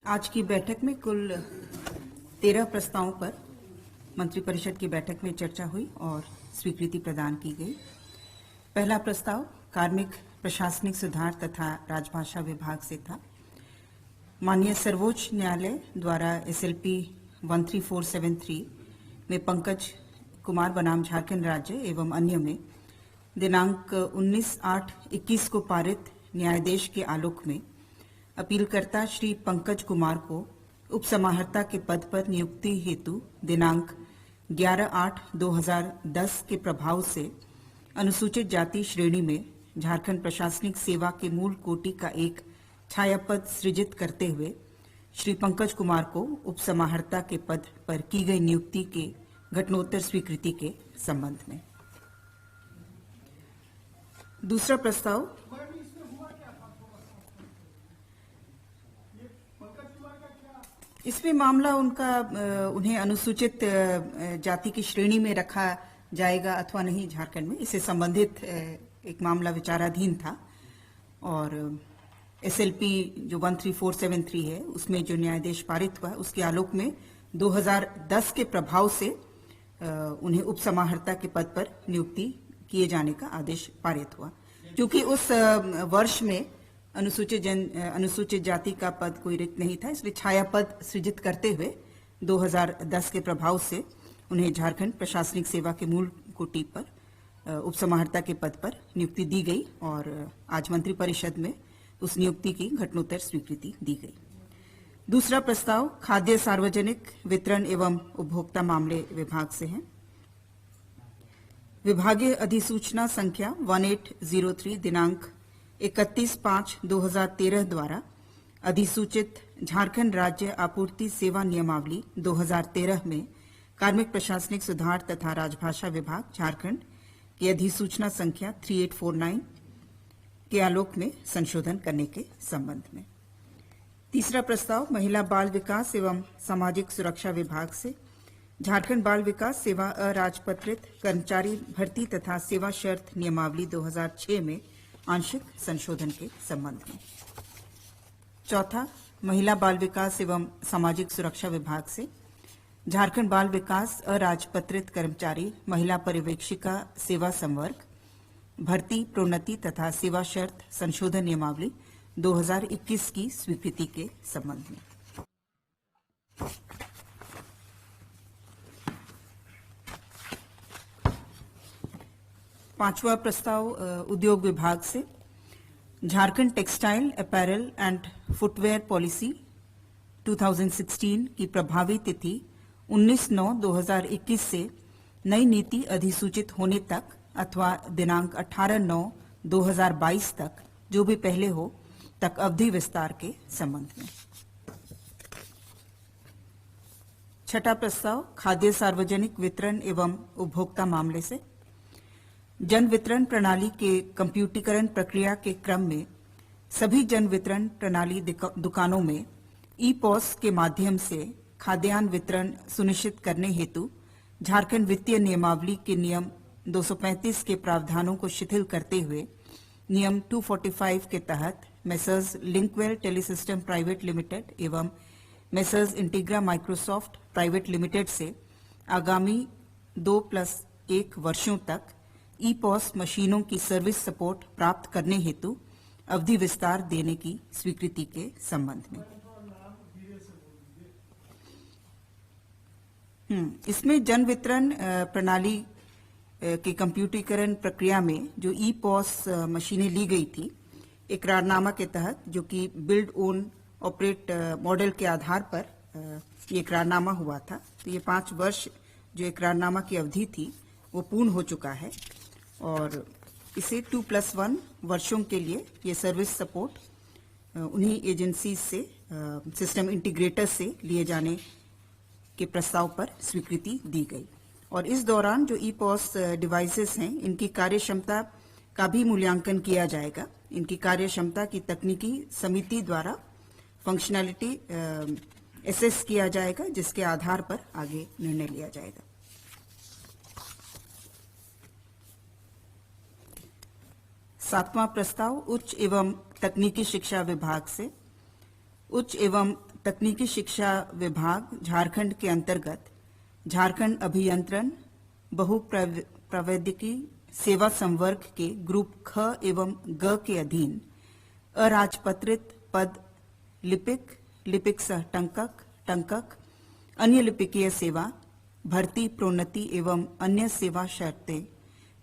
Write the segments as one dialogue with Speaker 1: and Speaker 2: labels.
Speaker 1: आज की बैठक में कुल 13 प्रस्तावों पर मंत्रिपरिषद की बैठक में चर्चा हुई और स्वीकृति प्रदान की गई। पहला प्रस्ताव कार्मिक प्रशासनिक सुधार तथा राजभाषा विभाग से था। माननीय सर्वोच्च न्यायालय द्वारा SLP 13473 में पंकज कुमार बनाम झारखंड राज्य एवं अन्य में दिनांक 19/8/21 को पारित न्यायादेश के आलोक में अपीलकर्ता श्री पंकज कुमार को उपसमाहर्ता के पद पर नियुक्ति हेतु दिनांक 11/8/2010 के प्रभाव से अनुसूचित जाति श्रेणी में झारखंड प्रशासनिक सेवा के मूल कोटि का एक छायापद सृजित करते हुए श्री पंकज कुमार को उपसमाहर्ता के पद पर की गई नियुक्ति के घटनोत्तर स्वीकृति के संबंध में। दूसरा प्रस्ताव इसमें मामला उन्हें अनुसूचित जाति की श्रेणी में रखा जाएगा अथवा नहीं झारखंड में, इससे संबंधित एक मामला विचाराधीन था और SLP जो 13473 है उसमें जो न्यायादेश पारित हुआ उसके आलोक में 2010 के प्रभाव से उन्हें उपसमाहर्ता के पद पर नियुक्ति किए जाने का आदेश पारित हुआ। क्योंकि उस वर्ष में अनुसूचित जाति का पद कोई रिक्त नहीं था, इसलिए छाया पद सृजित करते हुए 2010 के प्रभाव से उन्हें झारखंड प्रशासनिक सेवा के मूल कोटि पर उपसमाहर्ता के पद पर नियुक्ति दी गई और आज मंत्रिपरिषद में उस नियुक्ति की घटनोत्तर स्वीकृति दी गई। दूसरा प्रस्ताव खाद्य सार्वजनिक वितरण एवं उपभोक्ता मामले विभाग से है। विभागीय अधिसूचना संख्या 1803 दिनांक 31/5/2013 द्वारा अधिसूचित झारखंड राज्य आपूर्ति सेवा नियमावली 2013 में कार्मिक प्रशासनिक सुधार तथा राजभाषा विभाग झारखंड की अधिसूचना संख्या 3849 के आलोक में संशोधन करने के संबंध में। तीसरा प्रस्ताव महिला बाल विकास एवं सामाजिक सुरक्षा विभाग से झारखंड बाल विकास सेवा अराजपत्रित कर्मचारी भर्ती तथा सेवा शर्त नियमावली 2006 में आंशिक संशोधन के संबंध में। चौथा महिला बाल विकास एवं सामाजिक सुरक्षा विभाग से झारखंड बाल विकास अराजपत्रित कर्मचारी महिला पर्यवेक्षिका सेवा संवर्ग भर्ती प्रोन्नति तथा सेवा शर्त संशोधन नियमावली 2021 की स्वीकृति के संबंध में। पांचवा प्रस्ताव उद्योग विभाग से Jharkhand textile apparel and footwear policy 2016 की प्रभावी तिथि 19/9/2021 से नई नीति अधिसूचित होने तक अथवा दिनांक 18/9/2022 तक जो भी पहले हो तक अवधि विस्तार के संबंध में। छठा प्रस्ताव खाद्य सार्वजनिक वितरण एवं उपभोक्ता मामले से जन वितरण प्रणाली के कंप्यूटरीकरण प्रक्रिया के क्रम में सभी जन वितरण प्रणाली दुकानों में ई-पॉस के माध्यम से खाद्यान्न वितरण सुनिश्चित करने हेतु झारखंड वित्तीय नियमावली के नियम 235 के प्रावधानों को शिथिल करते हुए नियम 245 के तहत मेसर्स लिंकवेल टेलीसिस्टम प्राइवेट लिमिटेड एवं मेसर्स इंटीग्रा माइक्रोसॉफ्ट प्राइवेट लिमिटेड से आगामी 2+1 वर्षों तक ई-पॉस मशीनों की सर्विस सपोर्ट प्राप्त करने हेतु अवधि विस्तार देने की स्वीकृति के संबंध में। इसमें जन वितरण प्रणाली के कंप्यूटरीकरण प्रक्रिया में जो ई-पॉस मशीनें ली गई थी इकरारनामा के तहत, जो कि बिल्ड ओन ऑपरेट मॉडल के आधार पर ये इकरारनामा हुआ था, तो ये 5 वर्ष जो इकरारनामा की अवधि थी वो पूर्ण हो चुका है और इसे 2+1 वर्षों के लिए ये सर्विस सपोर्ट उन्हीं एजेंसी से सिस्टम इंटीग्रेटर से लिए जाने के प्रस्ताव पर स्वीकृति दी गई और इस दौरान जो ई-पॉस डिवाइसेस हैं इनकी कार्यक्षमता का भी मूल्यांकन किया जाएगा। इनकी कार्यक्षमता की तकनीकी समिति द्वारा फंक्शनैलिटी एसेस किया जाएगा, जिसके आधार पर आगे निर्णय लिया जाएगा। सातवां प्रस्ताव उच्च एवं तकनीकी शिक्षा विभाग से उच्च एवं तकनीकी शिक्षा विभाग झारखंड के अंतर्गत झारखंड अभियंत्रण बहुप्रवैधिकी सेवा संवर्ग के ग्रुप ख एवं ग के अधीन अराजपत्रित पद लिपिक, लिपिक सह टंकक, टंकक, अन्य लिपिकीय सेवा, भर्ती, प्रोन्नति एवं अन्य सेवा शर्तें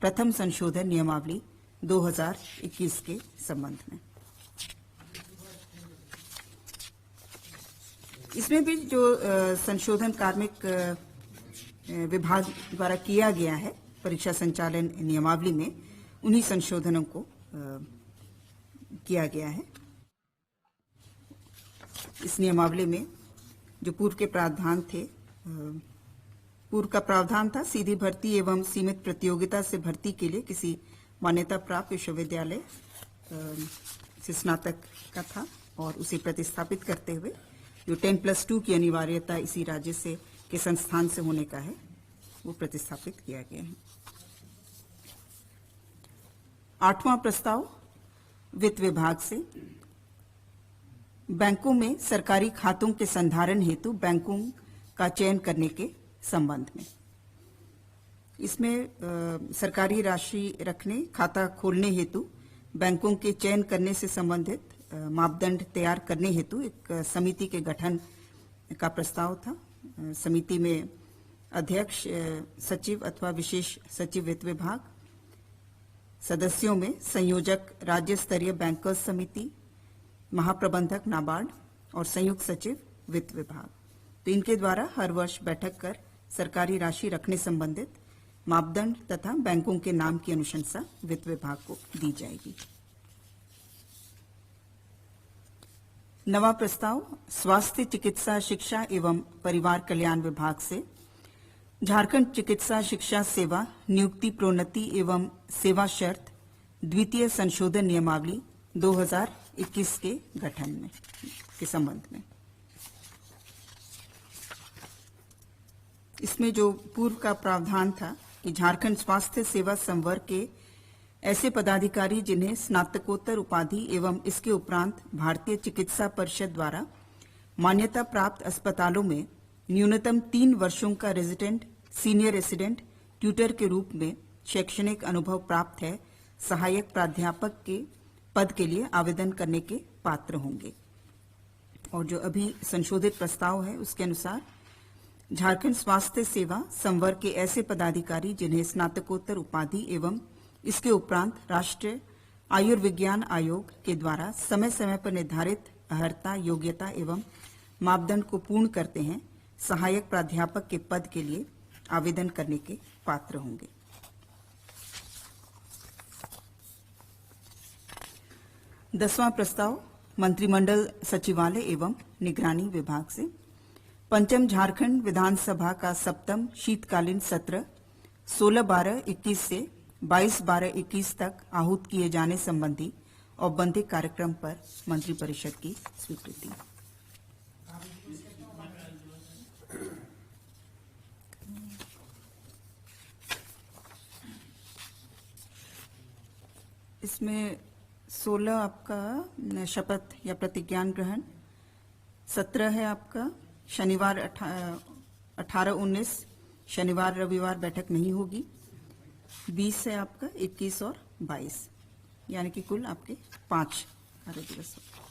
Speaker 1: प्रथम संशोधन नियमावली 2021 के संबंध में। इसमें भी जो संशोधन कार्मिक विभाग द्वारा किया गया है परीक्षा संचालन नियमावली में, उन्हीं संशोधनों को किया गया है। इस नियमावली में जो पूर्व के प्रावधान थे, पूर्व का प्रावधान था सीधी भर्ती एवं सीमित प्रतियोगिता से भर्ती के लिए किसी मान्यता प्राप्त विश्वविद्यालय से स्नातक का था, और उसे प्रतिस्थापित करते हुए जो 10+2 की अनिवार्यता इसी राज्य से के संस्थान से होने का है, वो प्रतिस्थापित किया गया है। 8वां प्रस्ताव वित्त विभाग से बैंकों में सरकारी खातों के संधारण हेतु बैंकों का चयन करने के संबंध में। इसमें सरकारी राशि रखने, खाता खोलने हेतु बैंकों के चयन करने से संबंधित मापदंड तैयार करने हेतु एक समिति के गठन का प्रस्ताव था। समिति में अध्यक्ष, सचिव अथवा विशेष सचिव वित्त विभाग, सदस्यों में संयोजक राज्य स्तरीय बैंकर्स समिति, महाप्रबंधक नाबार्ड और संयुक्त सचिव वित्त विभाग। तो इनके द्वारा हर वर्ष बैठक कर सरकारी राशि रखने संबंधित मापदंड तथा बैंकों के नाम की अनुशंसा वित्त विभाग को दी जाएगी। 9वां प्रस्ताव स्वास्थ्य चिकित्सा शिक्षा एवं परिवार कल्याण विभाग से झारखंड चिकित्सा शिक्षा सेवा नियुक्ति, प्रोन्नति एवं सेवा शर्त द्वितीय संशोधन नियमावली 2021 के गठन में के संबंध में। इसमें जो पूर्व का प्रावधान था कि झारखंड स्वास्थ्य सेवा संवर्ग के ऐसे पदाधिकारी जिन्हें स्नातकोत्तर उपाधि एवं इसके उपरांत भारतीय चिकित्सा परिषद द्वारा मान्यता प्राप्त अस्पतालों में न्यूनतम 3 वर्षों का रेजिडेंट, सीनियर रेजिडेंट, ट्यूटर के रूप में शैक्षणिक अनुभव प्राप्त है, सहायक प्राध्यापक के पद के लिए आवेदन करने के पात्र होंगे। और जो अभी संशोधित प्रस्ताव है उसके अनुसार झारखंड स्वास्थ्य सेवा संवर्ग के ऐसे पदाधिकारी जिन्हें स्नातकोत्तर उपाधि एवं इसके उपरांत राष्ट्रीय आयुर्विज्ञान आयोग के द्वारा समय समय पर निर्धारित अर्हता, योग्यता एवं मापदंड को पूर्ण करते हैं, सहायक प्राध्यापक के पद के लिए आवेदन करने के पात्र होंगे। दसवां प्रस्ताव मंत्रिमंडल सचिवालय एवं निगरानी विभाग से पंचम झारखंड विधानसभा का 7वां शीतकालीन सत्र 16/12/21 से 22/12/21 तक आहूत किए जाने संबंधी औपबंधिक कार्यक्रम पर मंत्रिपरिषद की स्वीकृति। इसमें 16 आपका शपथ या प्रतिज्ञान ग्रहण, 17 है आपका शनिवार 18-19 शनिवार रविवार बैठक नहीं होगी, 20 है आपका 21 और 22, यानी कि कुल आपके 5 कार्य दिवस होंगे।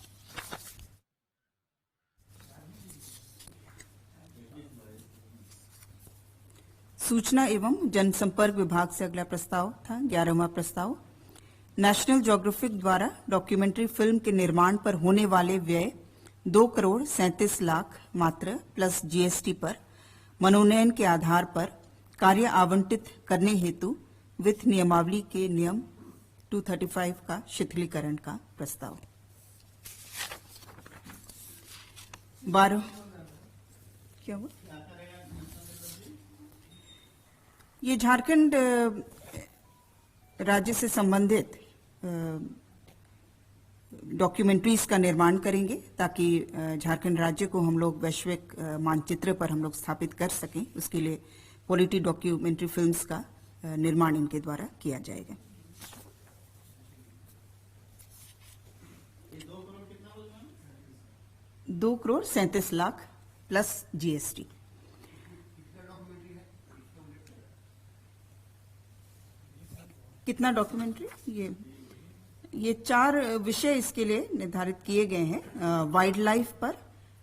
Speaker 1: सूचना एवं जनसंपर्क विभाग से अगला प्रस्ताव था 11वां प्रस्ताव नेशनल ज्योग्राफिक द्वारा डॉक्यूमेंट्री फिल्म के निर्माण पर होने वाले व्यय 2,37,00,000 मात्र प्लस जीएसटी पर मनोनयन के आधार पर कार्य आवंटित करने हेतु वित्त नियमावली के नियम 235 का शिथिलीकरण का प्रस्ताव। 12 क्या हुआ? ये झारखंड राज्य से संबंधित डॉक्यूमेंट्रीज का निर्माण करेंगे ताकि झारखंड राज्य को हम लोग वैश्विक मानचित्र पर हम लोग स्थापित कर सकें। उसके लिए पॉलिटी डॉक्यूमेंट्री फिल्म्स का निर्माण इनके द्वारा किया जाएगा। 2,37,00,000 प्लस जीएसटी। कितना डॉक्यूमेंट्री? ये 4 विषय इसके लिए निर्धारित किए गए हैं। वाइल्ड लाइफ पर,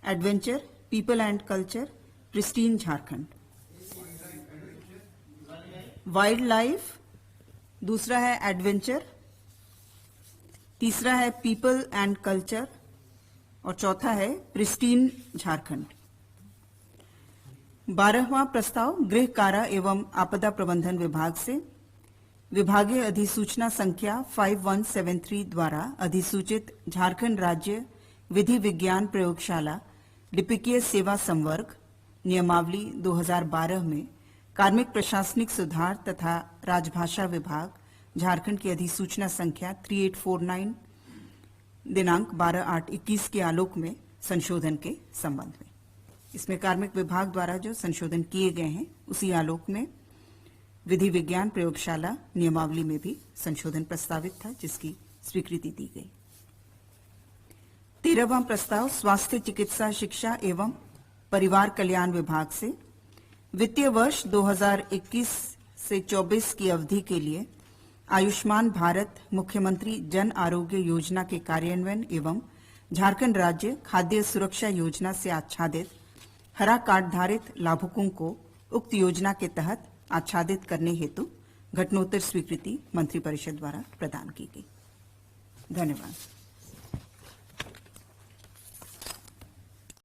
Speaker 1: adventure, people and culture, pristine Jharkhand. Wild life, दूसरा है एडवेंचर, तीसरा है पीपल एंड कल्चर और चौथा है प्रिस्टीन झारखंड। 12वां प्रस्ताव गृह कारा एवं आपदा प्रबंधन विभाग से विभागीय अधिसूचना संख्या 5173 द्वारा अधिसूचित झारखंड राज्य विधि विज्ञान प्रयोगशाला लिपिकीय सेवा संवर्ग नियमावली 2012 में कार्मिक प्रशासनिक सुधार तथा राजभाषा विभाग झारखंड की अधिसूचना संख्या 3849 दिनांक 12/8/21 के आलोक में संशोधन के संबंध में। इसमें कार्मिक विभाग द्वारा जो संशोधन किए गए हैं उसी आलोक में विधि विज्ञान प्रयोगशाला नियमावली में भी संशोधन प्रस्तावित था, जिसकी स्वीकृति दी गई। 13वां प्रस्ताव स्वास्थ्य चिकित्सा शिक्षा एवं परिवार कल्याण विभाग से वित्तीय वर्ष 2021 से 24 की अवधि के लिए आयुष्मान भारत मुख्यमंत्री जन आरोग्य योजना के कार्यान्वयन एवं झारखंड राज्य खाद्य सुरक्षा योजना से आच्छादित हरा कार्ड धारित लाभुकों को उक्त योजना के तहत आच्छादित करने हेतु घटनोत्तर स्वीकृति मंत्रिपरिषद द्वारा प्रदान की गई। धन्यवाद।